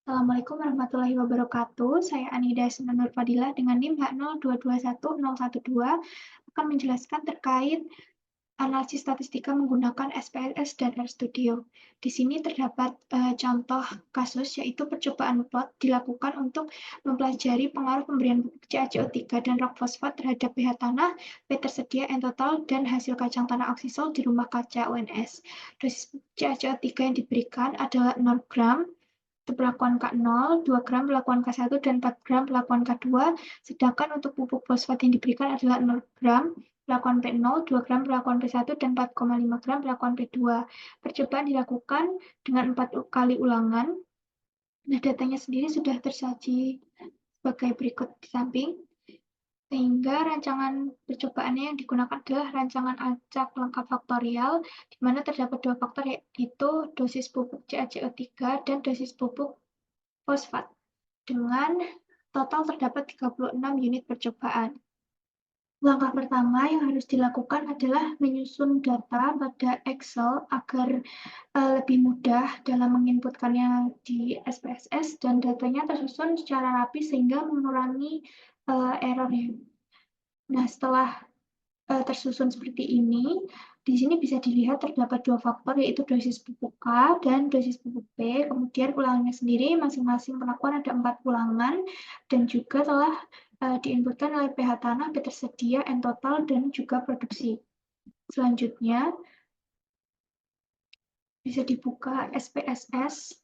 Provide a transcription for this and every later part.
Assalamualaikum warahmatullahi wabarakatuh. Saya Anida Nur Fadilah dengan NIM H02210112 akan menjelaskan terkait analisis statistika menggunakan SPSS dan RStudio. Di sini terdapat contoh kasus, yaitu percobaan plot dilakukan untuk mempelajari pengaruh pemberian pupuk CaCO3 dan rok fosfat terhadap pH tanah, P tersedia, N total, dan hasil kacang tanah oksisol di rumah kaca UNS. Dosis CaCO3 yang diberikan adalah 0 gram perlakuan K0, 2 gram perlakuan K1, dan 4 gram perlakuan K2, sedangkan untuk pupuk fosfat yang diberikan adalah 0 gram perlakuan P0, 2 gram perlakuan P1, dan 4,5 gram perlakuan P2. Percobaan dilakukan dengan 4 kali ulangan. Nah, datanya sendiri sudah tersaji sebagai berikut di samping, sehingga rancangan percobaannya yang digunakan adalah rancangan acak lengkap faktorial, di mana terdapat dua faktor, yaitu dosis pupuk CaCO3 dan dosis pupuk fosfat, dengan total terdapat 36 unit percobaan. Langkah pertama yang harus dilakukan adalah menyusun data pada Excel agar lebih mudah dalam menginputkannya di SPSS dan datanya tersusun secara rapi sehingga mengurangi error-nya. Nah, setelah tersusun seperti ini, di sini bisa dilihat terdapat dua faktor, yaitu dosis pupuk K dan dosis pupuk P. Kemudian ulangannya sendiri, masing-masing perlakuan ada 4 ulangan, dan juga telah diinputkan oleh pH tanah, P tersedia, N total, dan juga produksi. Selanjutnya, bisa dibuka SPSS,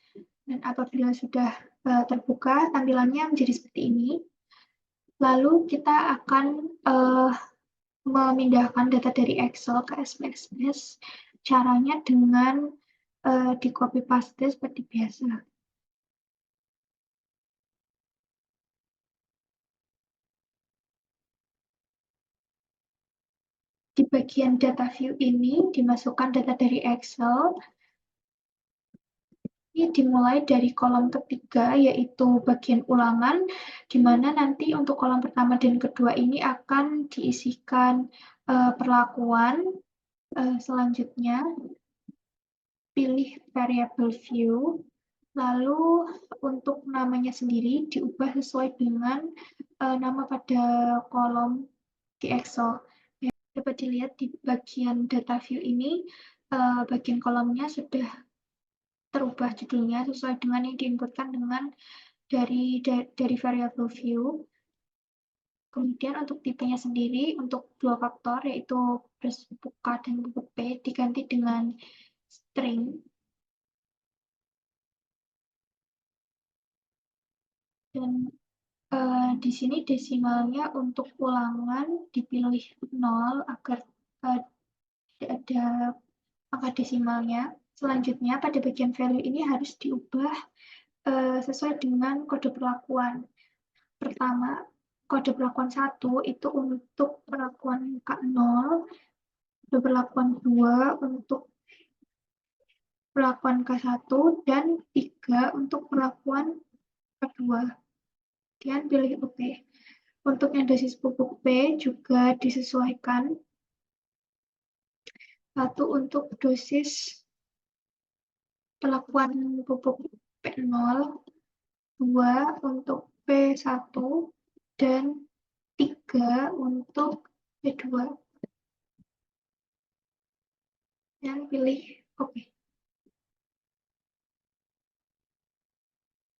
dan apabila sudah terbuka, tampilannya menjadi seperti ini. Lalu kita akan memindahkan data dari Excel ke SPSS. Caranya dengan di copy paste seperti biasa. Di bagian data view ini dimasukkan data dari Excel. Ini dimulai dari kolom ketiga, yaitu bagian ulangan, di mana nanti untuk kolom pertama dan kedua ini akan diisikan perlakuan. Selanjutnya, pilih variable view, lalu untuk namanya sendiri diubah sesuai dengan nama pada kolom di Excel. Dapat dilihat di bagian data view ini, bagian kolomnya sudah terubah judulnya sesuai dengan yang diinputkan dengan dari variable view. Kemudian untuk tipenya sendiri, untuk dua faktor, yaitu pupuk K dan pupuk P, diganti dengan string. Dan di sini desimalnya untuk ulangan dipilih 0 agar tidak ada angka desimalnya. Selanjutnya, pada bagian value ini harus diubah sesuai dengan kode perlakuan. Pertama, kode perlakuan 1 itu untuk perlakuan K0, kode perlakuan 2 untuk perlakuan K1, dan 3 untuk perlakuan K2. Kemudian pilih OK. Untuk yang dosis pupuk P juga disesuaikan. 1 untuk dosis perlakuan pupuk P0, 2 untuk P1, dan 3 untuk P2. Dan pilih OK.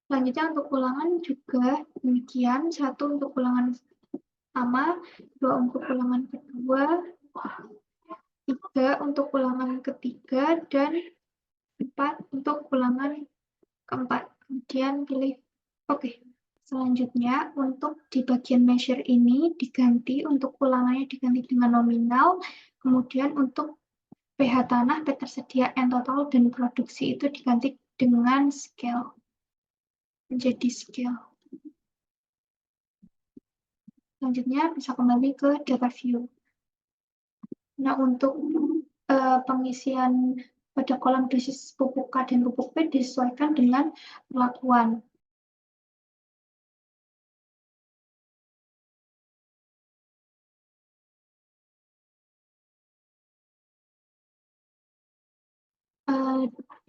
Selanjutnya untuk ulangan juga demikian. 1 untuk ulangan pertama, 2 untuk ulangan kedua, 3 untuk ulangan ketiga, dan 4 untuk ulangan keempat. Kemudian pilih OK. Selanjutnya, untuk di bagian measure ini diganti, untuk ulangannya diganti dengan nominal, kemudian untuk pH tanah, P tersedia, N total, dan produksi itu diganti dengan scale. Menjadi scale. Selanjutnya bisa kembali ke data view. Nah, untuk pengisian pada kolom dosis pupuk K dan pupuk P disesuaikan dengan perlakuan.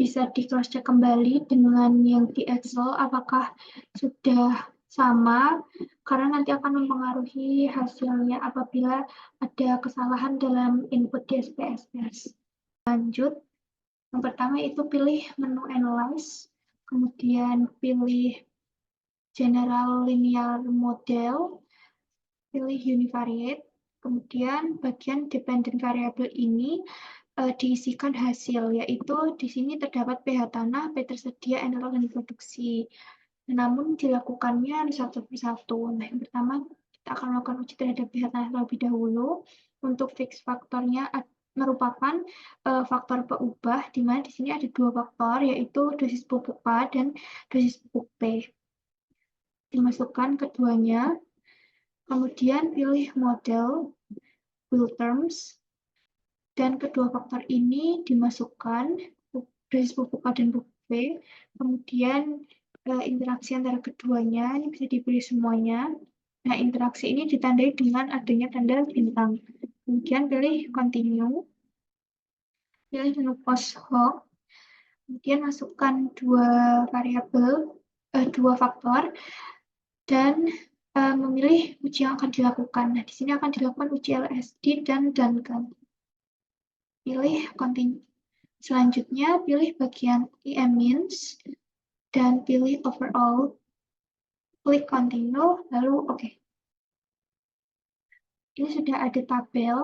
bisa di cross check kembali dengan yang di Excel apakah sudah sama, karena nanti akan mempengaruhi hasilnya apabila ada kesalahan dalam input di SPSS. Lanjut, yang pertama itu pilih menu Analyze, kemudian pilih General Linear Model, pilih Univariate, kemudian bagian Dependent Variable ini diisikan hasil, yaitu di sini terdapat pH tanah, P tersedia, NRL, dan produksi. Namun dilakukannya satu persatu. Nah, yang pertama kita akan melakukan uji terhadap pH tanah terlebih dahulu. Untuk fix faktornya merupakan faktor peubah, di mana di sini ada dua faktor, yaitu dosis pupuk K dan dosis pupuk P. Dimasukkan keduanya, kemudian pilih model Will Terms, dan kedua faktor ini dimasukkan dosis pupuk A dan pupuk B, kemudian interaksi antara keduanya ini bisa dipilih semuanya. Nah, interaksi ini ditandai dengan adanya tanda bintang. Kemudian pilih continue, pilih menu post hoc, kemudian masukkan dua variabel, dua faktor, dan memilih uji yang akan dilakukan. Nah, di sini akan dilakukan uji LSD dan Duncan. Pilih continue. Selanjutnya, pilih bagian IM-means dan pilih overall. Klik continue, lalu oke. Ini sudah ada tabel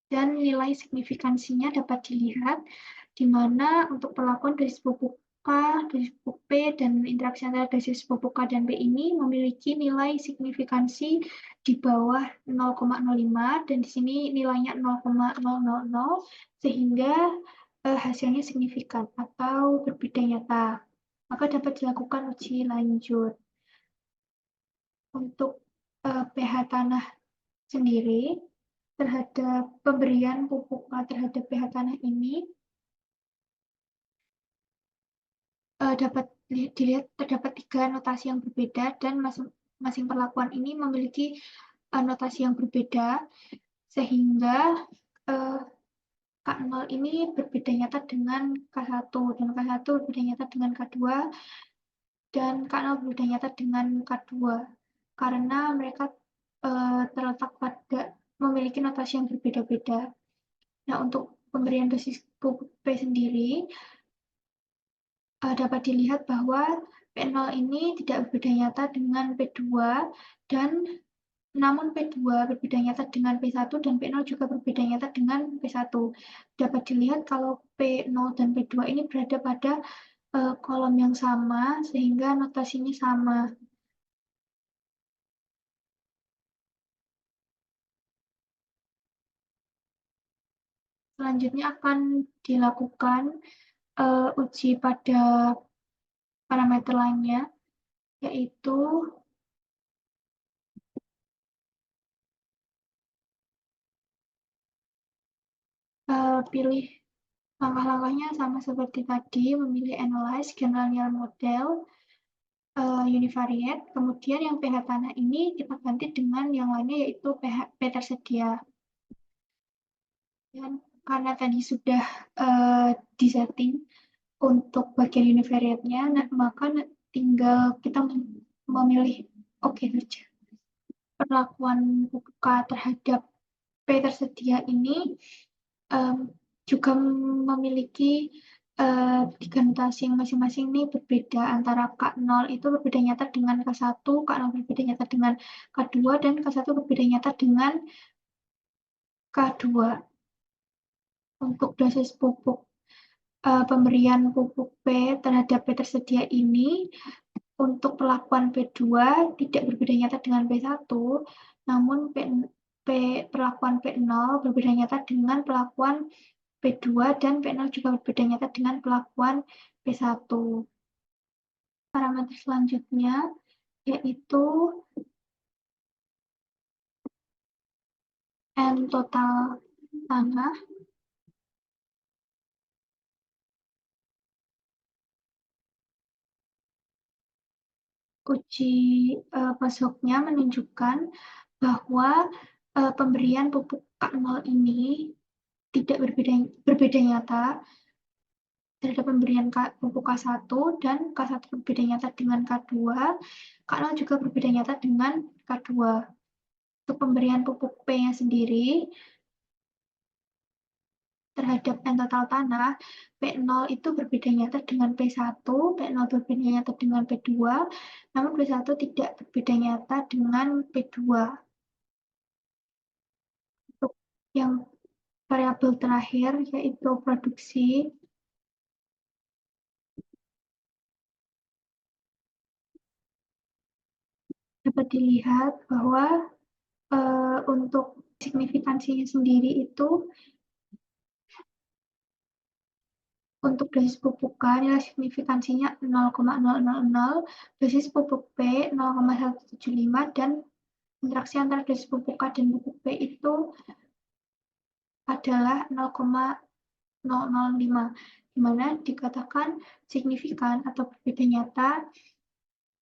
dan nilai signifikansinya dapat dilihat, di mana untuk perlakuan dosis pupuk K, dosis pupuk P, dan interaksi antara dosis pupuk K dan P ini memiliki nilai signifikansi di bawah 0,05, dan di sini nilainya 0,000, sehingga hasilnya signifikan atau berbeda nyata. Maka dapat dilakukan uji lanjut. Untuk pH tanah sendiri, terhadap pemberian pupuk terhadap pH tanah ini dapat dilihat terdapat 3 notasi yang berbeda, dan masing-masing perlakuan ini memiliki notasi yang berbeda, sehingga K0 ini berbeda nyata dengan K1, dan K1 berbeda nyata dengan K2, dan K0 berbeda nyata dengan K2, karena mereka terletak pada memiliki notasi yang berbeda-beda. Nah, untuk pemberian dosis pupuk P sendiri, dapat dilihat bahwa P0 ini tidak berbeda nyata dengan P2, dan namun P2 berbeda nyata dengan P1, dan P0 juga berbeda nyata dengan P1. Dapat dilihat kalau P0 dan P2 ini berada pada kolom yang sama, sehingga notasinya sama. Selanjutnya akan dilakukan uji pada parameter lainnya, yaitu pilih langkah-langkahnya sama seperti tadi, memilih Analyze, General Linear Model, Univariate, kemudian yang pH tanah ini kita ganti dengan yang lainnya, yaitu pH P tersedia. Dan karena tadi sudah disetting untuk bagian univariate-nya, maka tinggal kita memilih oke saja. Perlakuan pupuk terhadap P tersedia ini juga memiliki 3 notasi yang masing-masing ini berbeda, antara K0 itu berbeda nyata dengan K1, K0 berbeda nyata dengan K2, dan K1 berbeda nyata dengan K2. Untuk dosis pupuk pemberian pupuk P terhadap P tersedia ini, untuk perlakuan P2 tidak berbeda nyata dengan P1, namun perlakuan P0 berbeda nyata dengan perlakuan P2, dan P0 juga berbeda nyata dengan perlakuan P1. Parameter selanjutnya yaitu N total tanah, uji pasoknya menunjukkan bahwa pemberian pupuk K0 ini tidak berbeda nyata terhadap pemberian pupuk K1 dan K1 berbeda nyata dengan K2, K0 juga berbeda nyata dengan K2. Untuk pemberian pupuk P-nya sendiri, terhadap N total tanah, P0 itu berbeda nyata dengan P1, P0 berbeda nyata dengan P2, namun P1 tidak berbeda nyata dengan P2. Untuk yang variabel terakhir, yaitu produksi, dapat dilihat bahwa untuk signifikansinya sendiri itu untuk dosis pupuk K nilai signifikansinya 0,000, dosis pupuk P 0,175 dan interaksi antara dosis pupuk K dan pupuk P itu adalah 0,005, di mana dikatakan signifikan atau berbeda nyata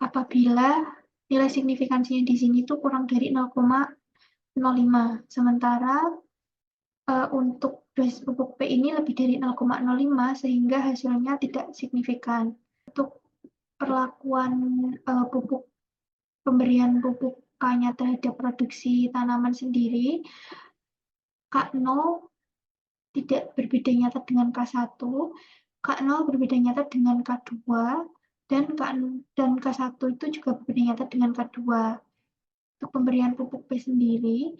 apabila nilai signifikansinya di sini itu kurang dari 0,05. Sementara untuk dosis pupuk P ini lebih dari 0,05 sehingga hasilnya tidak signifikan. Untuk perlakuan pemberian pupuk K-nya terhadap produksi tanaman sendiri, K0 tidak berbeda nyata dengan K1, K0 berbeda nyata dengan K2, dan K1 itu juga berbeda nyata dengan K2. Untuk pemberian pupuk P sendiri,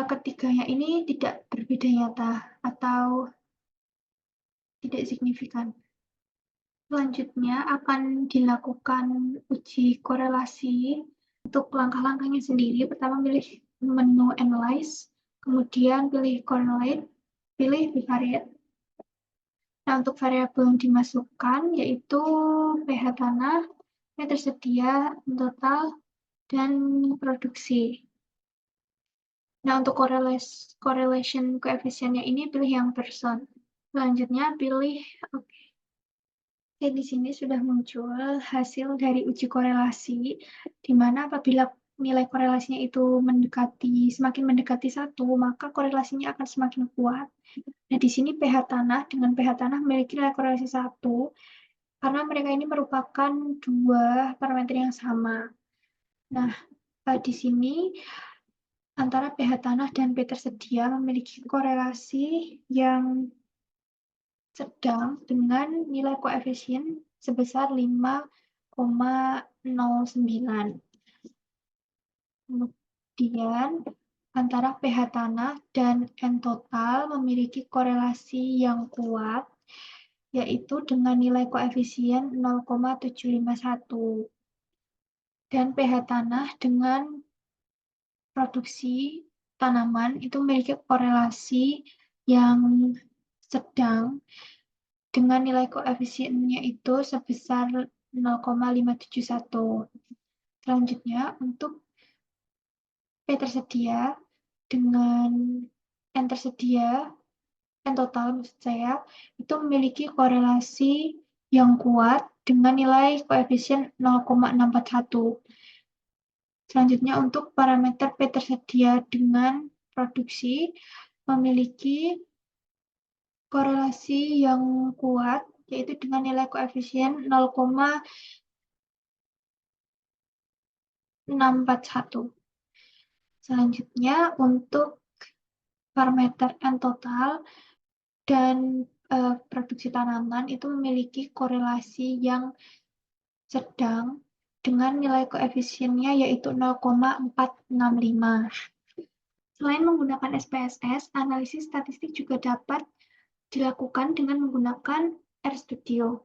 ketiganya ini tidak berbeda nyata atau tidak signifikan. Selanjutnya akan dilakukan uji korelasi. Untuk langkah-langkahnya sendiri, pertama pilih menu Analyze, kemudian pilih Correlate, pilih Bivariate. Nah, untuk variabel yang dimasukkan yaitu pH tanah, yang tersedia, total, dan produksi. Nah, untuk correlation koefisiennya ini pilih yang person. Selanjutnya pilih oke. Oke, di sini sudah muncul hasil dari uji korelasi, di mana apabila nilai korelasinya itu semakin mendekati 1, maka korelasinya akan semakin kuat. Nah, di sini pH tanah dengan pH tanah memiliki nilai korelasi 1, karena mereka ini merupakan dua parameter yang sama. Nah, di sini antara pH tanah dan P tersedia memiliki korelasi yang sedang dengan nilai koefisien sebesar 5,09. Kemudian, antara pH tanah dan N total memiliki korelasi yang kuat, yaitu dengan nilai koefisien 0,751. Dan pH tanah dengan produksi tanaman itu memiliki korelasi yang sedang dengan nilai koefisiennya itu sebesar 0,571. Selanjutnya, untuk P tersedia dengan N tersedia, N total maksud saya, itu memiliki korelasi yang kuat dengan nilai koefisien 0,641. Selanjutnya, untuk parameter P tersedia dengan produksi memiliki korelasi yang kuat, yaitu dengan nilai koefisien 0,641. Selanjutnya, untuk parameter N total dan produksi tanaman itu memiliki korelasi yang sedang dengan nilai koefisiennya yaitu 0,465. Selain menggunakan SPSS, analisis statistik juga dapat dilakukan dengan menggunakan RStudio.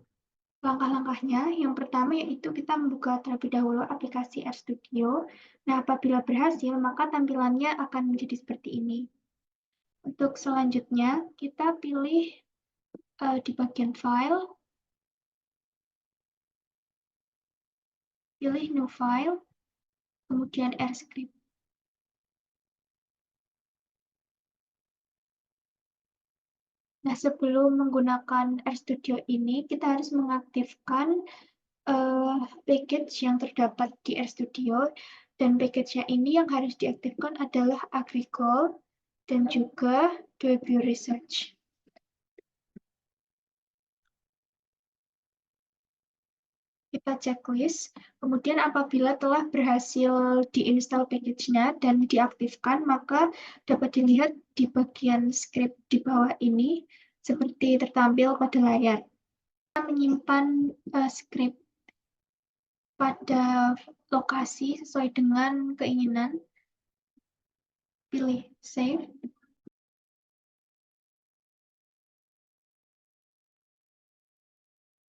Langkah-langkahnya, yang pertama yaitu kita membuka terlebih dahulu aplikasi RStudio. Nah, apabila berhasil, maka tampilannya akan menjadi seperti ini. Untuk selanjutnya, kita pilih di bagian file, pilih new file, kemudian RScript. Nah, sebelum menggunakan RStudio ini, kita harus mengaktifkan package yang terdapat di RStudio, dan package-nya ini yang harus diaktifkan adalah Agricole dan juga Debut Research. Kita checklist, kemudian apabila telah berhasil diinstal package-nya dan diaktifkan, maka dapat dilihat di bagian script di bawah ini, seperti tertampil pada layar. Kita menyimpan script pada lokasi sesuai dengan keinginan. Pilih Save.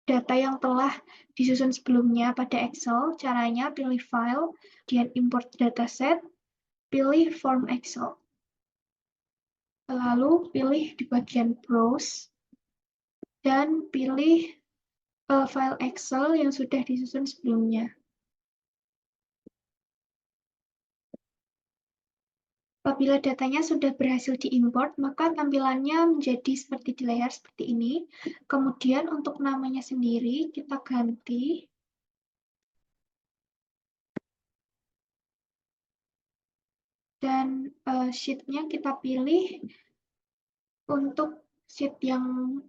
Data yang telah disusun sebelumnya pada Excel, caranya pilih File, kemudian Import Dataset, pilih Form Excel. Lalu pilih di bagian Browse, dan pilih file Excel yang sudah disusun sebelumnya. Apabila datanya sudah berhasil diimport, maka tampilannya menjadi seperti di layar seperti ini. Kemudian untuk namanya sendiri kita ganti. Dan sheet-nya kita pilih untuk sheet yang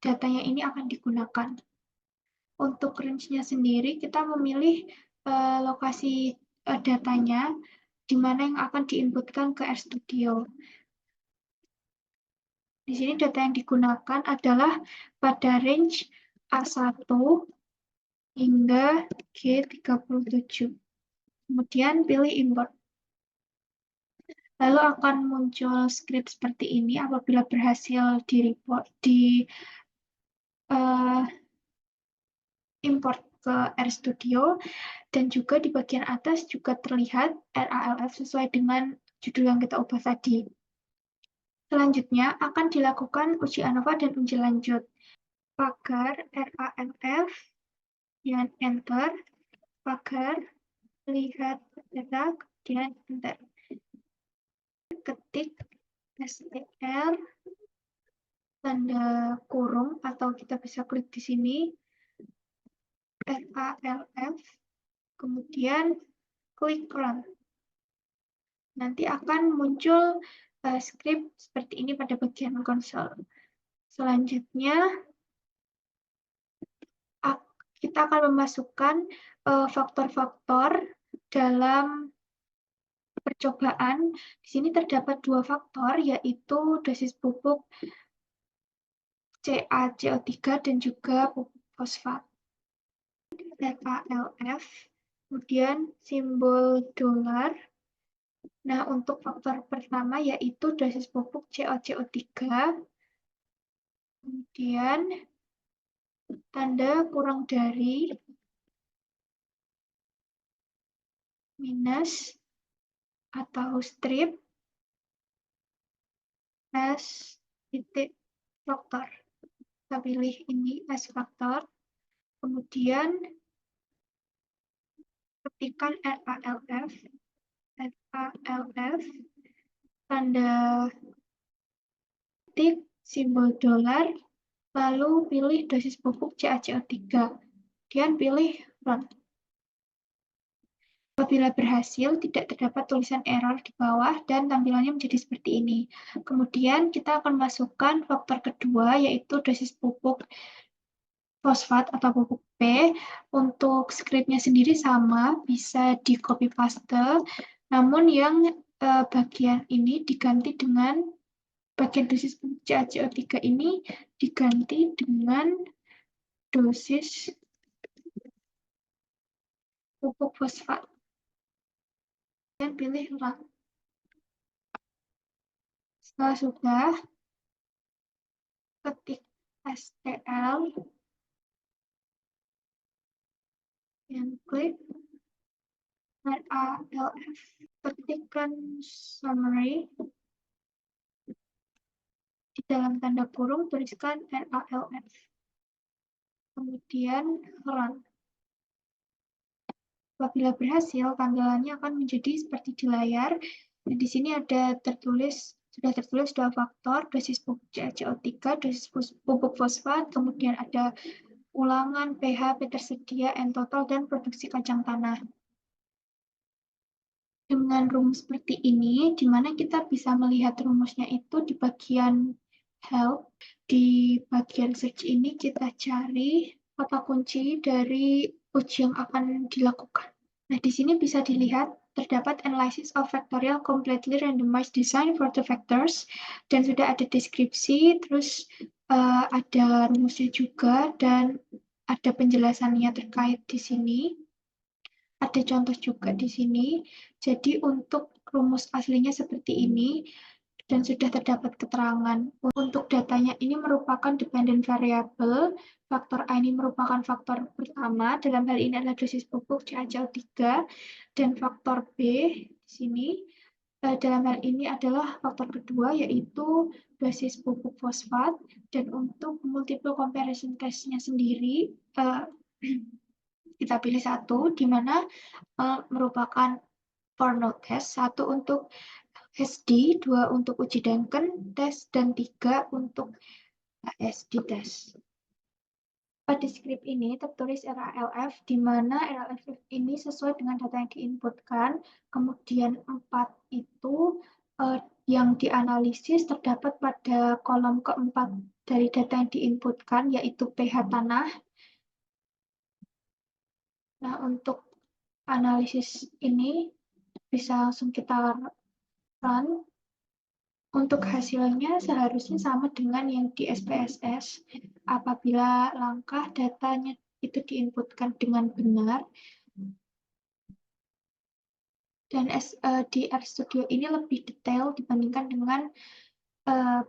datanya ini akan digunakan. Untuk range-nya sendiri, kita memilih lokasi datanya, di mana yang akan diinputkan ke RStudio. Di sini data yang digunakan adalah pada range A1 hingga G37. Kemudian pilih import. Lalu akan muncul script seperti ini apabila berhasil import ke RStudio, dan juga di bagian atas juga terlihat RALF sesuai dengan judul yang kita ubah tadi. Selanjutnya akan dilakukan uji ANOVA dan uji lanjut. Pagar RALF, dan enter, pagar lihat data, kemudian enter. Ketik STR, tanda kurung, atau kita bisa klik di sini, RALF, kemudian klik run. Nanti akan muncul script seperti ini pada bagian konsol. Selanjutnya, kita akan memasukkan faktor-faktor dalam percobaan. Di sini terdapat dua faktor, yaitu dosis pupuk CaCO3 dan juga pupuk fosfat. RALF, kemudian simbol dolar. Nah, untuk faktor pertama yaitu dosis pupuk CaCO3, kemudian tanda kurang dari, minus, atau strip, S titik faktor. Kita pilih ini S faktor, kemudian ketikkan RALF, tanda titik, simbol dolar, lalu pilih dosis pupuk CaCO3, kemudian pilih run. Apabila berhasil, tidak terdapat tulisan error di bawah dan tampilannya menjadi seperti ini. Kemudian kita akan masukkan faktor kedua, yaitu dosis pupuk fosfat atau pupuk P. Untuk script-nya sendiri sama, bisa di copy paste, namun yang bagian ini diganti dengan bagian dosis pupuk CaCO3 ini diganti dengan dosis pupuk fosfat. Dan pilih run. Setelah sudah, ketik STL dan klik RALF. Ketikkan summary. Di dalam tanda kurung tuliskan RALF. Kemudian run. Apabila berhasil, tampilannya akan menjadi seperti di layar. Dan di sini ada sudah tertulis dua faktor, dosis pupuk CaCO3, dosis pupuk fosfat, kemudian ada ulangan, pH, P tersedia, N total, dan produksi kacang tanah. dengan rumus seperti ini, di mana kita bisa melihat rumusnya itu di bagian help. Di bagian search ini kita cari kata kunci dari uji yang akan dilakukan. Nah, di sini bisa dilihat terdapat analysis of factorial completely randomized design for the factors, dan sudah ada deskripsi, terus ada rumusnya juga, dan ada penjelasannya terkait di sini. Ada contoh juga di sini. Jadi untuk rumus aslinya seperti ini, dan sudah terdapat keterangan. Untuk datanya ini merupakan dependent variable. Faktor A ini merupakan faktor pertama, dalam hal ini adalah dosis pupuk CaCO3, dan faktor B di sini dalam hal ini adalah faktor kedua, yaitu dosis pupuk fosfat. Dan untuk multiple comparison test-nya sendiri, kita pilih satu, di mana merupakan for node test, satu untuk SD, dua untuk uji Duncan test, dan tiga untuk ASD test. Pada script ini tertulis RALF, di mana RALF ini sesuai dengan data yang diinputkan. Kemudian 4 itu yang dianalisis terdapat pada kolom keempat dari data yang diinputkan, yaitu pH tanah. Nah, untuk analisis ini bisa langsung kita run. Untuk hasilnya seharusnya sama dengan yang di SPSS. Apabila langkah datanya itu diinputkan dengan benar, dan di RStudio ini lebih detail dibandingkan dengan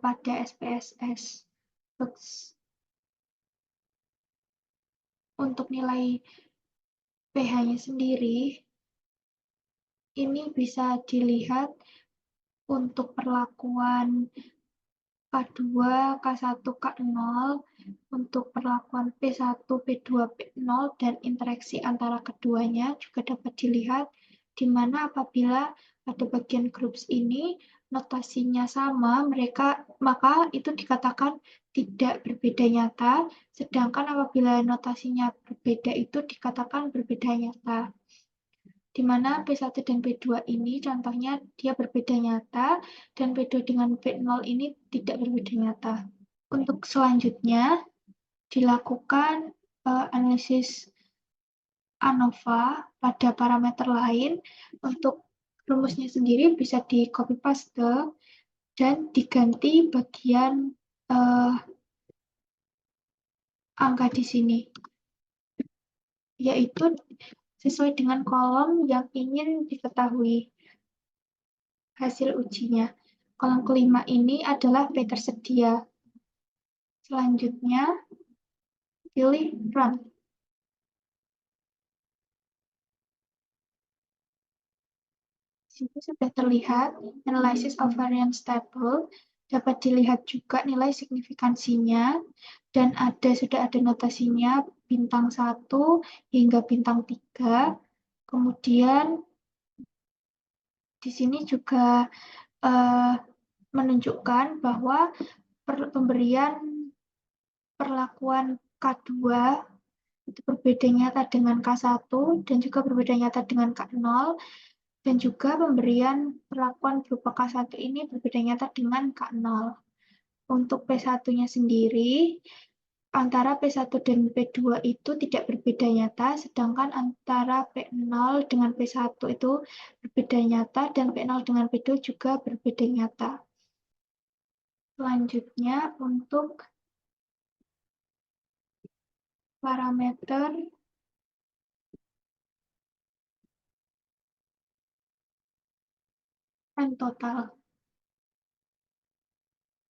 pada SPSS. Untuk nilai pH-nya sendiri, ini bisa dilihat untuk perlakuan K2, K1, K0, untuk perlakuan P1, P2, P0, dan interaksi antara keduanya juga dapat dilihat, di mana apabila pada bagian groups ini notasinya sama, maka itu dikatakan tidak berbeda nyata, sedangkan apabila notasinya berbeda itu dikatakan berbeda nyata. Di mana P1 dan P2 ini contohnya dia berbeda nyata, dan P2 dengan P0 ini tidak berbeda nyata. Untuk selanjutnya, dilakukan analisis ANOVA pada parameter lain. Untuk rumusnya sendiri bisa di copy paste dan diganti bagian angka di sini, yaitu sesuai dengan kolom yang ingin diketahui hasil ujinya. Kolom kelima ini adalah P tersedia. Selanjutnya, pilih Run. Di sini sudah terlihat analysis of variance table. Dapat dilihat juga nilai signifikansinya, dan sudah ada notasinya bintang 1 hingga bintang 3. Kemudian di sini juga menunjukkan bahwa pemberian perlakuan K2 itu berbeda nyata dengan K1 dan juga berbeda nyata dengan K0, dan juga pemberian perlakuan berupa K1 ini berbeda nyata dengan K0. Untuk P1-nya sendiri, antara P1 dan P2 itu tidak berbeda nyata, sedangkan antara P0 dengan P1 itu berbeda nyata, dan P0 dengan P2 juga berbeda nyata. Selanjutnya, untuk parameter M total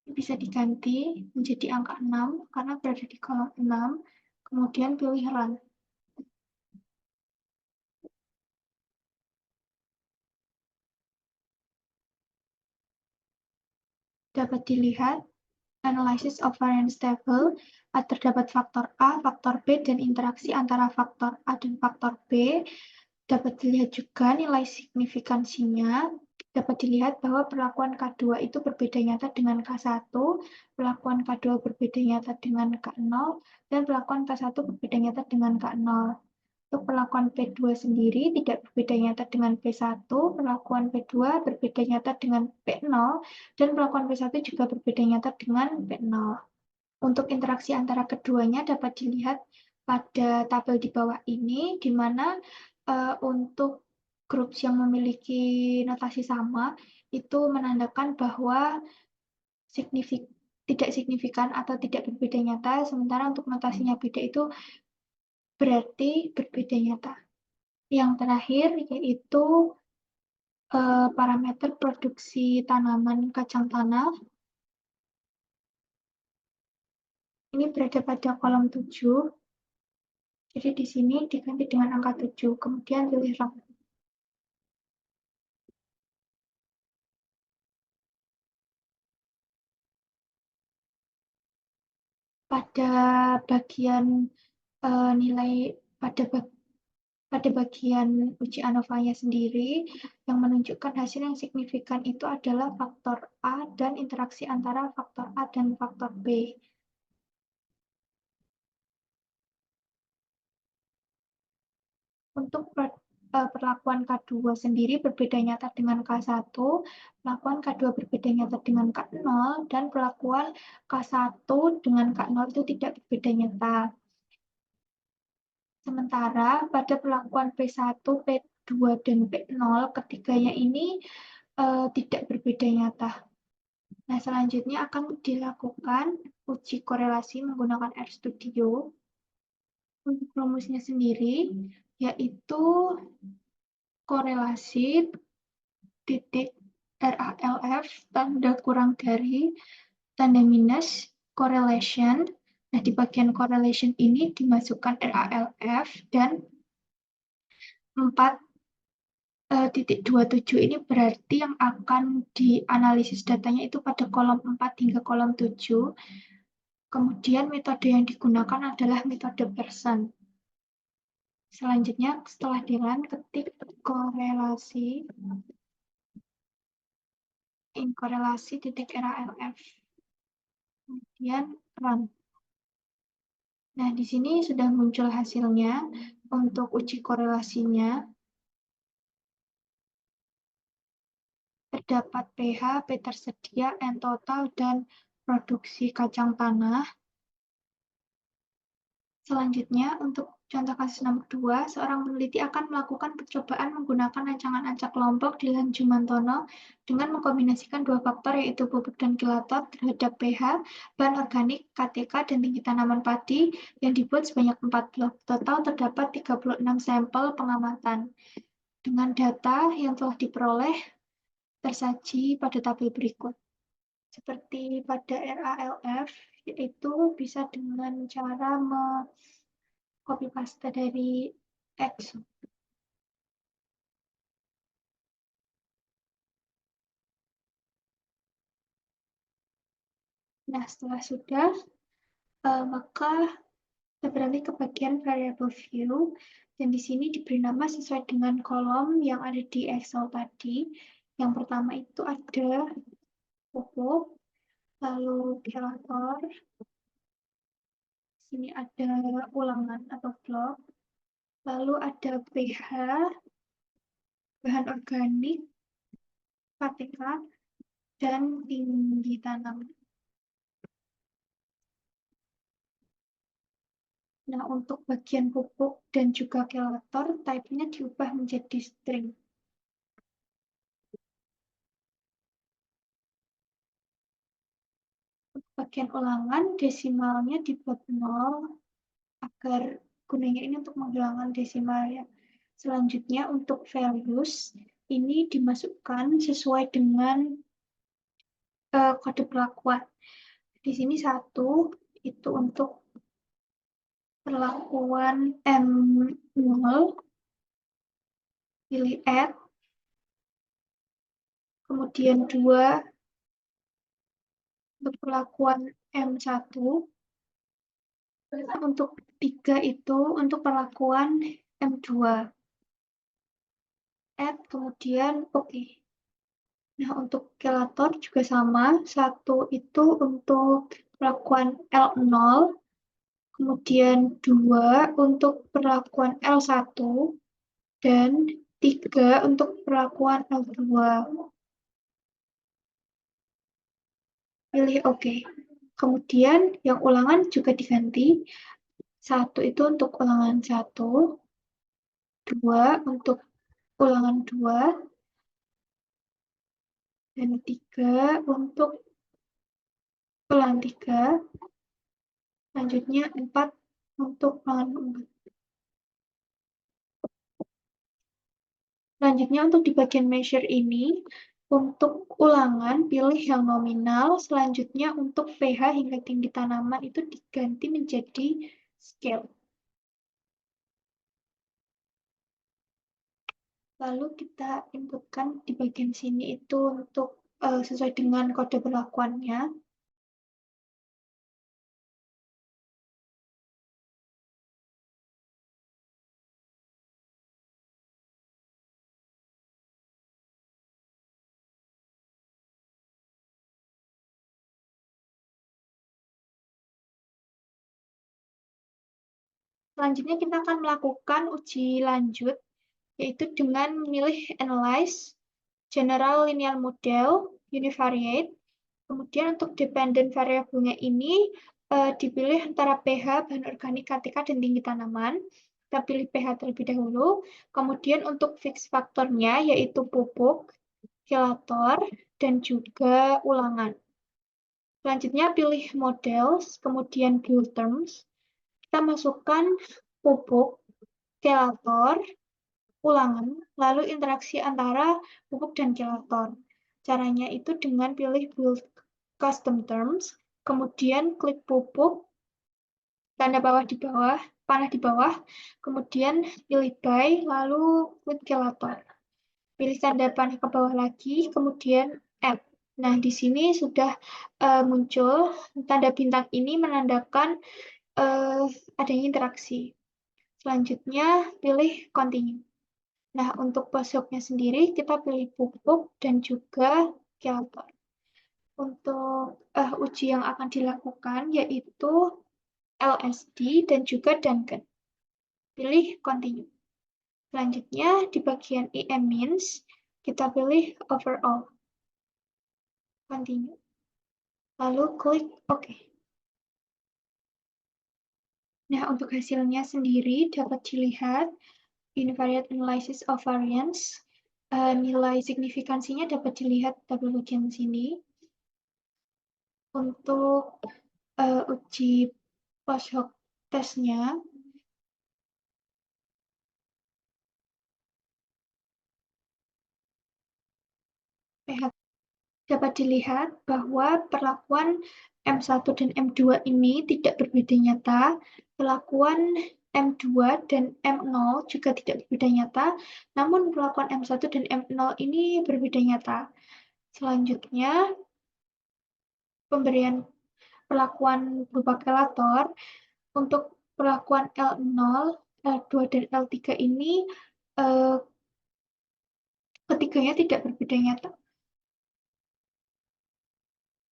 bisa diganti menjadi angka 6 karena berada di kolom 6, kemudian pilih Run. Dapat dilihat analysis of variance table, terdapat faktor A, faktor B, dan interaksi antara faktor A dan faktor B. Dapat dilihat juga nilai signifikansinya. Dapat dilihat bahwa perlakuan K2 itu berbeda nyata dengan K1, perlakuan K2 berbeda nyata dengan K0, dan perlakuan K1 berbeda nyata dengan K0. Untuk perlakuan P2 sendiri tidak berbeda nyata dengan P1, perlakuan P2 berbeda nyata dengan P0, dan perlakuan P1 juga berbeda nyata dengan P0. Untuk interaksi antara keduanya dapat dilihat pada tabel di bawah ini, di mana untuk grup yang memiliki notasi sama, itu menandakan bahwa tidak signifikan atau tidak berbeda nyata, sementara untuk notasinya beda itu berarti berbeda nyata. Yang terakhir yaitu parameter produksi tanaman kacang tanah. Ini berada pada kolom 7. Jadi di sini diganti dengan angka 7, kemudian pilih rang. Pada bagian nilai pada bagian uji ANOVA-nya sendiri, yang menunjukkan hasil yang signifikan itu adalah faktor A dan interaksi antara faktor A dan faktor B. Untuk perlakuan K2 sendiri berbeda nyata dengan K1, perlakuan K2 berbeda nyata dengan K0, dan perlakuan K1 dengan K0 itu tidak berbeda nyata. Sementara pada perlakuan P1, P2, dan P0, ketiganya ini tidak berbeda nyata. Nah, selanjutnya akan dilakukan uji korelasi menggunakan RStudio. Untuk rumusnya sendiri, yaitu korelasi titik RALF tanda kurang dari tanda minus correlation. Nah, di bagian correlation ini dimasukkan RALF dan 4,27 ini berarti yang akan dianalisis datanya itu pada kolom 4 hingga kolom 7. Kemudian metode yang digunakan adalah metode Pearson. Selanjutnya setelah dilan ketik korelasi titik RALF. Kemudian run. Nah, di sini sudah muncul hasilnya untuk uji korelasinya. Terdapat pH, P tersedia, N total, dan produksi kacang tanah. Selanjutnya, untuk contoh kasus nomor 2, seorang peneliti akan melakukan percobaan menggunakan rancangan acak kelompok di lahan Jumantono dengan mengkombinasikan dua faktor yaitu pupuk dan kilator terhadap pH, bahan organik, KTK, dan tinggi tanaman padi yang dibuat sebanyak 4 blok. Total terdapat 36 sampel pengamatan. Dengan data yang telah diperoleh tersaji pada tabel berikut. Seperti pada RALF, yaitu bisa dengan cara copy paste dari X. Nah, setelah sudah, maka kita beralih ke bagian variable view, dan di sini diberi nama sesuai dengan kolom yang ada di Excel tadi. Yang pertama itu ada pupuk, lalu kilometer, sini ada ulangan atau blok, lalu ada pH, bahan organik, KTK, dan tinggi tanam. Nah, untuk bagian pupuk dan juga kilometer, type-nya diubah menjadi string. Untuk bagian ulangan, desimalnya dibuat 0, agar gunanya ini untuk menghilangkan desimal ya. Selanjutnya, untuk values, ini dimasukkan sesuai dengan kode perlakuan. Di sini 1, itu untuk perlakuan M0, pilih add, kemudian 2, untuk perlakuan M1, untuk 3 itu untuk perlakuan M2, add, kemudian oke. Nah, untuk kilator juga sama, 1 itu untuk perlakuan L0, kemudian 2 untuk perlakuan L1, dan 3 untuk perlakuan L2. Pilih OK. Kemudian yang ulangan juga diganti. 1 itu untuk ulangan 1, 2 untuk ulangan 2, dan 3 untuk ulangan 3, selanjutnya 4 untuk ulangan 4. Selanjutnya untuk di bagian measure ini, untuk ulangan pilih yang nominal, selanjutnya untuk pH hingga tinggi tanaman itu diganti menjadi scale. Lalu kita inputkan di bagian sini itu untuk sesuai dengan kode perlakuannya. Selanjutnya kita akan melakukan uji lanjut, yaitu dengan memilih Analyze, General Linear Model, Univariate. Kemudian untuk dependent variabelnya ini dipilih antara pH, bahan organik, KTK, dan tinggi tanaman. Kita pilih pH terlebih dahulu. Kemudian untuk fix faktornya yaitu pupuk, kilator, dan juga ulangan. Selanjutnya pilih models, kemudian build terms. Kita masukkan pupuk, kilator, ulangan, lalu interaksi antara pupuk dan kilator. Caranya itu dengan pilih build custom terms, kemudian klik pupuk, tanda panah di bawah, kemudian pilih by, lalu klik kilator. Pilih tanda panah ke bawah lagi, kemudian add. Nah, di sini sudah muncul tanda bintang ini menandakan adanya interaksi. Selanjutnya, pilih continue. Nah, untuk postdoc-nya sendiri, kita pilih pupuk dan juga kilator. Untuk uji yang akan dilakukan, yaitu LSD dan juga Duncan. Pilih continue. Selanjutnya, di bagian EM means, kita pilih overall. Continue. Lalu klik OK. Nah, untuk hasilnya sendiri dapat dilihat univariate analysis of variance. Nilai signifikansinya dapat dilihat tabel bagian sini. Untuk uji post hoc testnya, dapat dilihat bahwa perlakuan M1 dan M2 ini tidak berbeda nyata. Perlakuan M2 dan M0 juga tidak berbeda nyata, namun perlakuan M1 dan M0 ini berbeda nyata. Selanjutnya, pemberian perlakuan berupa kilator untuk perlakuan L0, L2, dan L3 ini ketiganya tidak berbeda nyata.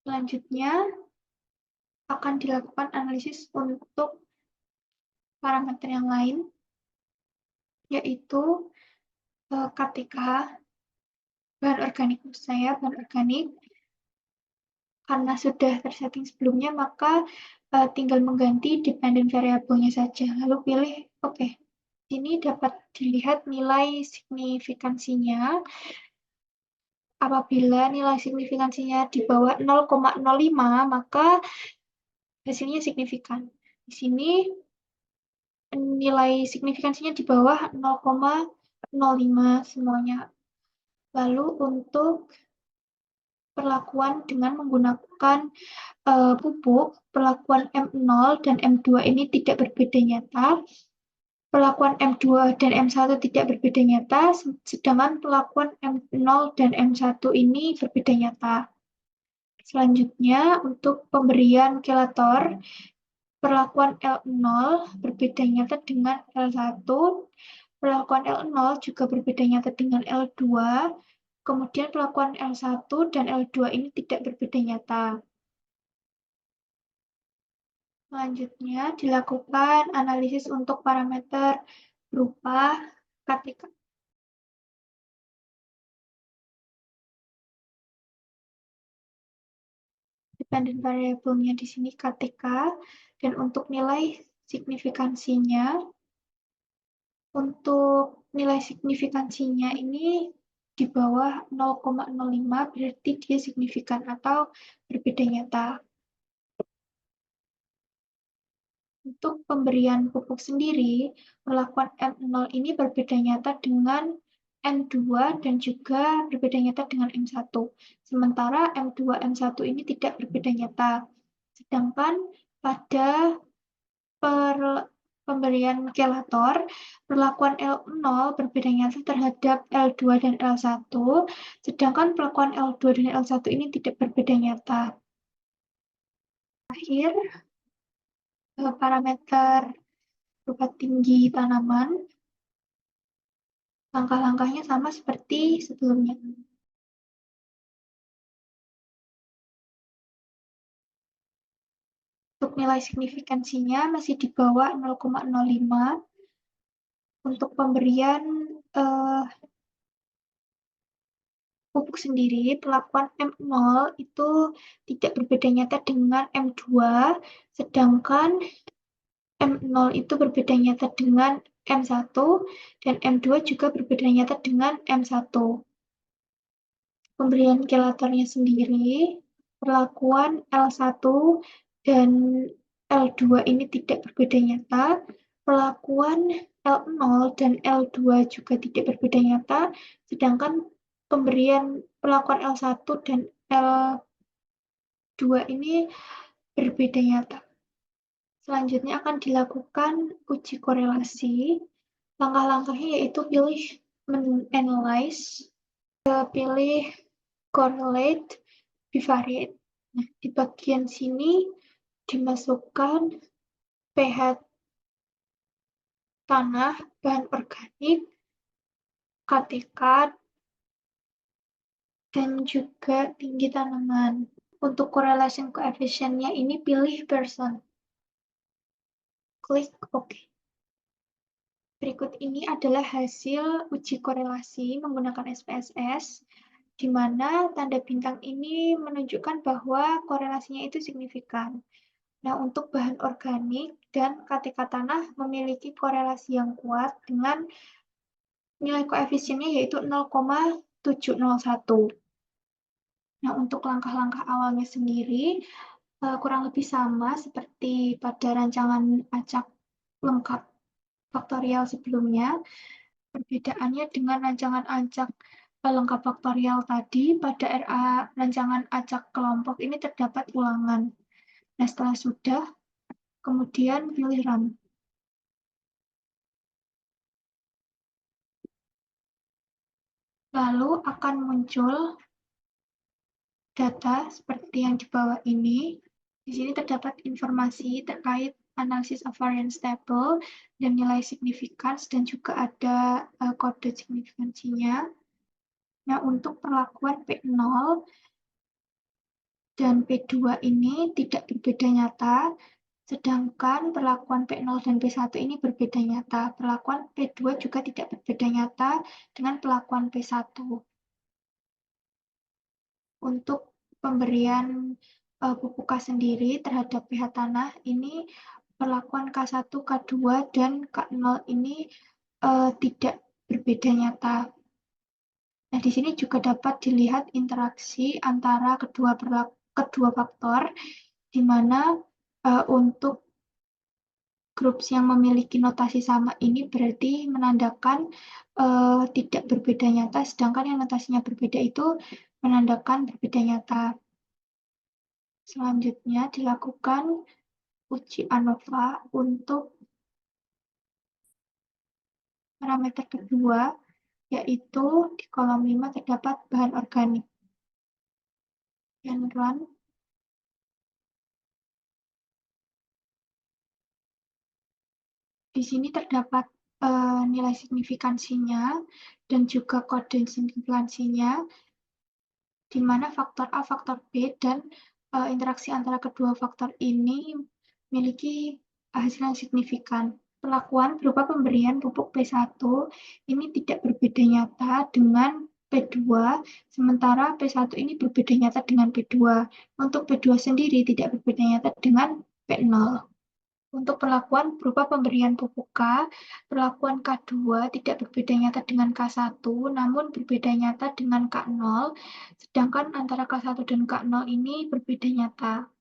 Selanjutnya, akan dilakukan analisis untuk parameter yang lain, yaitu KTK, bahan organik bahan organik. Karena sudah tersetting sebelumnya, maka tinggal mengganti dependent variabelnya saja. Lalu pilih OK. Sini dapat dilihat nilai signifikansinya. Apabila nilai signifikansinya di bawah 0,05, maka hasilnya signifikan. Di sini nilai signifikansinya di bawah 0,05 semuanya. Lalu untuk perlakuan dengan menggunakan pupuk, perlakuan M0 dan M2 ini tidak berbeda nyata. Perlakuan M2 dan M1 tidak berbeda nyata, sedangkan perlakuan M0 dan M1 ini berbeda nyata. Selanjutnya, untuk pemberian kilator, perlakuan L0 berbeda nyata dengan L1, perlakuan L0 juga berbeda nyata dengan L2, kemudian perlakuan L1 dan L2 ini tidak berbeda nyata. Selanjutnya dilakukan analisis untuk parameter berupa KTK. Dependent variable-nya di sini KTK, dan untuk nilai signifikansinya, ini di bawah 0,05 berarti dia signifikan atau berbeda nyata. Untuk pemberian pupuk sendiri, perlakuan M0 ini berbeda nyata dengan M2 dan juga berbeda nyata dengan M1. Sementara M2, M1 ini tidak berbeda nyata. Sedangkan pada pemberian kelator, perlakuan L0 berbeda nyata terhadap L2 dan L1, sedangkan perlakuan L2 dan L1 ini tidak berbeda nyata. Terakhir, parameter berupa tinggi tanaman, langkah-langkahnya sama seperti sebelumnya. Untuk nilai signifikansinya masih di bawah 0,05. Untuk pemberian pupuk sendiri, perlakuan M0 itu tidak berbeda nyata dengan M2, sedangkan M0 itu berbeda nyata dengan M1, dan M2 juga berbeda nyata dengan M1. Pemberian kelatornya sendiri, perlakuan L1 dan L2 ini tidak berbeda nyata, perlakuan L0 dan L2 juga tidak berbeda nyata, sedangkan pemberian perlakuan L1 dan L2 ini berbeda nyata. Selanjutnya akan dilakukan uji korelasi. Langkah-langkahnya yaitu pilih analyze, pilih correlate, bivariate. Nah, di bagian sini dimasukkan pH tanah, bahan organik, KTK, dan juga tinggi tanaman. Untuk correlation coefficient-nya ini pilih person. Klik OK. Berikut ini adalah hasil uji korelasi menggunakan SPSS, di mana tanda bintang ini menunjukkan bahwa korelasinya itu signifikan. Nah, untuk bahan organik dan KTK tanah memiliki korelasi yang kuat dengan nilai koefisiennya yaitu 0,701. Nah, untuk langkah-langkah awalnya sendiri, kurang lebih sama seperti pada rancangan acak lengkap faktorial sebelumnya. Perbedaannya dengan rancangan acak lengkap faktorial tadi, pada RA rancangan acak kelompok ini terdapat ulangan. Nah, setelah sudah, kemudian pilih Run. Lalu akan muncul data seperti yang di bawah ini. Di sini terdapat informasi terkait analisis of variance table dan nilai signifikans, dan juga ada kode signifikansinya. Nah, untuk perlakuan P0 dan P2 ini tidak berbeda nyata, sedangkan perlakuan P0 dan P1 ini berbeda nyata. Perlakuan P2 juga tidak berbeda nyata dengan perlakuan P1. Untuk pemberian pupuk sendiri terhadap pH tanah ini, perlakuan K1, K2, dan K0 ini tidak berbeda nyata. Nah, di sini juga dapat dilihat interaksi antara kedua faktor, di mana untuk grup yang memiliki notasi sama ini berarti menandakan tidak berbeda nyata, sedangkan yang notasinya berbeda itu menandakan berbeda nyata. Selanjutnya dilakukan uji ANOVA untuk parameter kedua, yaitu di kolom 5 terdapat bahan organik. Dan run. Di sini terdapat nilai signifikansinya dan juga kode signifikansinya, di mana faktor A, faktor B, dan interaksi antara kedua faktor ini memiliki hasil yang signifikan. Perlakuan berupa pemberian pupuk P1 ini tidak berbeda nyata dengan P2, sementara P1 ini berbeda nyata dengan P2. Untuk P2 sendiri tidak berbeda nyata dengan P0. Untuk perlakuan berupa pemberian pupuk K, perlakuan K2 tidak berbeda nyata dengan K1, namun berbeda nyata dengan K0, sedangkan antara K1 dan K0 ini berbeda nyata.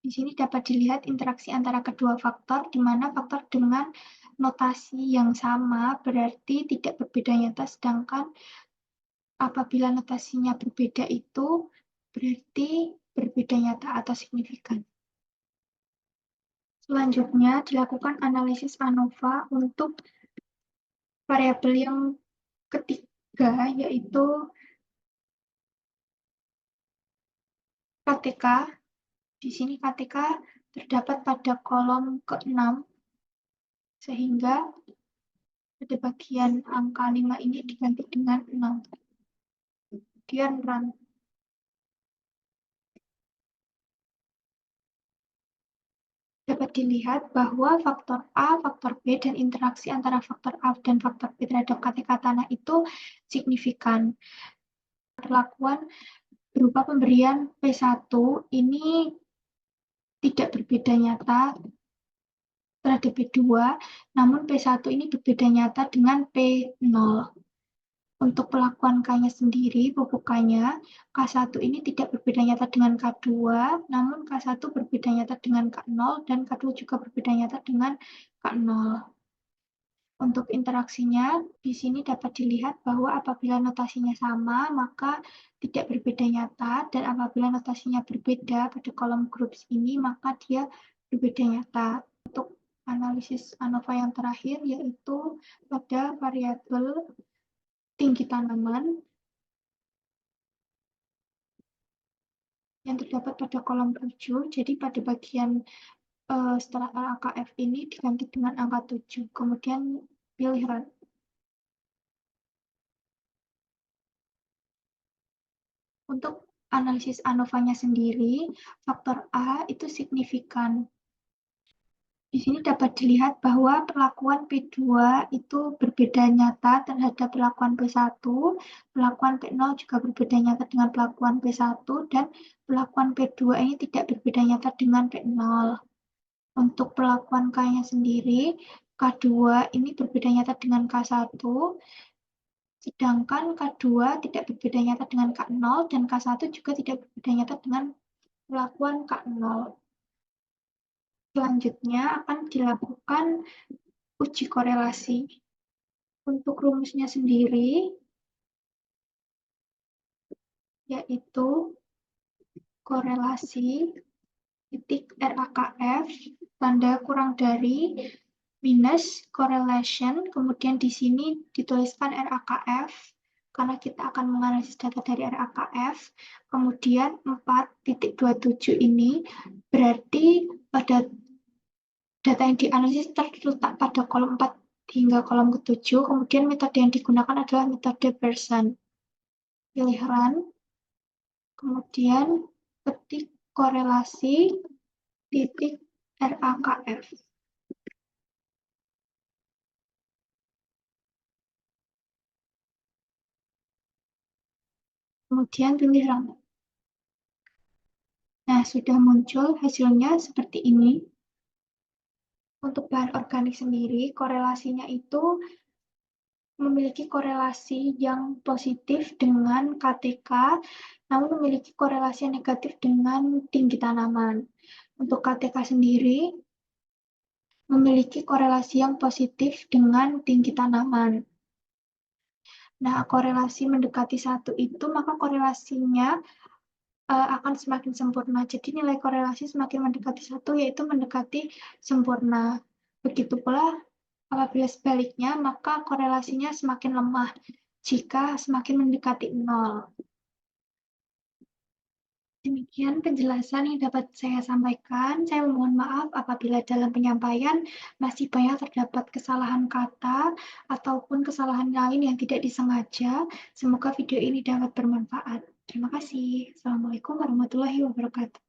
Di sini dapat dilihat interaksi antara kedua faktor, di mana faktor dengan notasi yang sama berarti tidak berbeda nyata, sedangkan apabila notasinya berbeda itu berarti berbeda nyata atau signifikan. Selanjutnya, dilakukan analisis ANOVA untuk variabel yang ketiga, yaitu KTK. Di sini KTK terdapat pada kolom ke-6, sehingga pada bagian angka 5 ini diganti dengan 6. Kemudian run. Dapat dilihat bahwa faktor A, faktor B, dan interaksi antara faktor A dan faktor B terhadap KTK tanah itu signifikan. Perlakuan berupa pemberian P1 ini tidak berbeda nyata terhadap P2, namun P1 ini berbeda nyata dengan P0. Untuk perlakuan K-nya sendiri, pupuk K-nya, K1 ini tidak berbeda nyata dengan K2, namun K1 berbeda nyata dengan K0, dan K2 juga berbeda nyata dengan K0. Untuk interaksinya, di sini dapat dilihat bahwa apabila notasinya sama, maka tidak berbeda nyata, dan apabila notasinya berbeda pada kolom groups ini, maka dia berbeda nyata. Untuk analisis ANOVA yang terakhir, yaitu pada variabel tinggi tanaman yang terdapat pada kolom 7. Jadi pada bagian setelah AKF ini diganti dengan angka 7. Kemudian pilih run. Untuk analisis ANOVA-nya sendiri, faktor A itu signifikan. Di sini dapat dilihat bahwa perlakuan P2 itu berbeda nyata terhadap perlakuan P1, perlakuan P0 juga berbeda nyata dengan perlakuan P1, dan perlakuan P2 ini tidak berbeda nyata dengan P0. Untuk perlakuan K-nya sendiri, K2 ini berbeda nyata dengan K1, sedangkan K2 tidak berbeda nyata dengan K0, dan K1 juga tidak berbeda nyata dengan perlakuan K0. Selanjutnya akan dilakukan uji korelasi. Untuk rumusnya sendiri, yaitu korelasi titik RAKF, tanda kurang dari, minus correlation, kemudian di sini dituliskan RAKF, karena kita akan menganalisis data dari RAKF, kemudian 4.27 ini berarti pada data yang dianalisis terletak pada kolom 4 hingga kolom ke-7, kemudian metode yang digunakan adalah metode Pearson. Pilih run, kemudian ketik korelasi titik RAKF. Kemudian pilih run. Nah, sudah muncul hasilnya seperti ini. Untuk bahan organik sendiri, korelasinya itu memiliki korelasi yang positif dengan KTK, namun memiliki korelasi yang negatif dengan tinggi tanaman. Untuk KTK sendiri, memiliki korelasi yang positif dengan tinggi tanaman. Nah, korelasi mendekati 1 itu, maka korelasinya akan semakin sempurna. Jadi nilai korelasi semakin mendekati 1, yaitu mendekati sempurna. Begitu pula apabila sebaliknya, maka korelasinya semakin lemah jika semakin mendekati 0. Demikian penjelasan yang dapat saya sampaikan. Saya mohon maaf apabila dalam penyampaian masih banyak terdapat kesalahan kata ataupun kesalahan lain yang tidak disengaja. Semoga video ini dapat bermanfaat. Terima kasih. Assalamualaikum warahmatullahi wabarakatuh.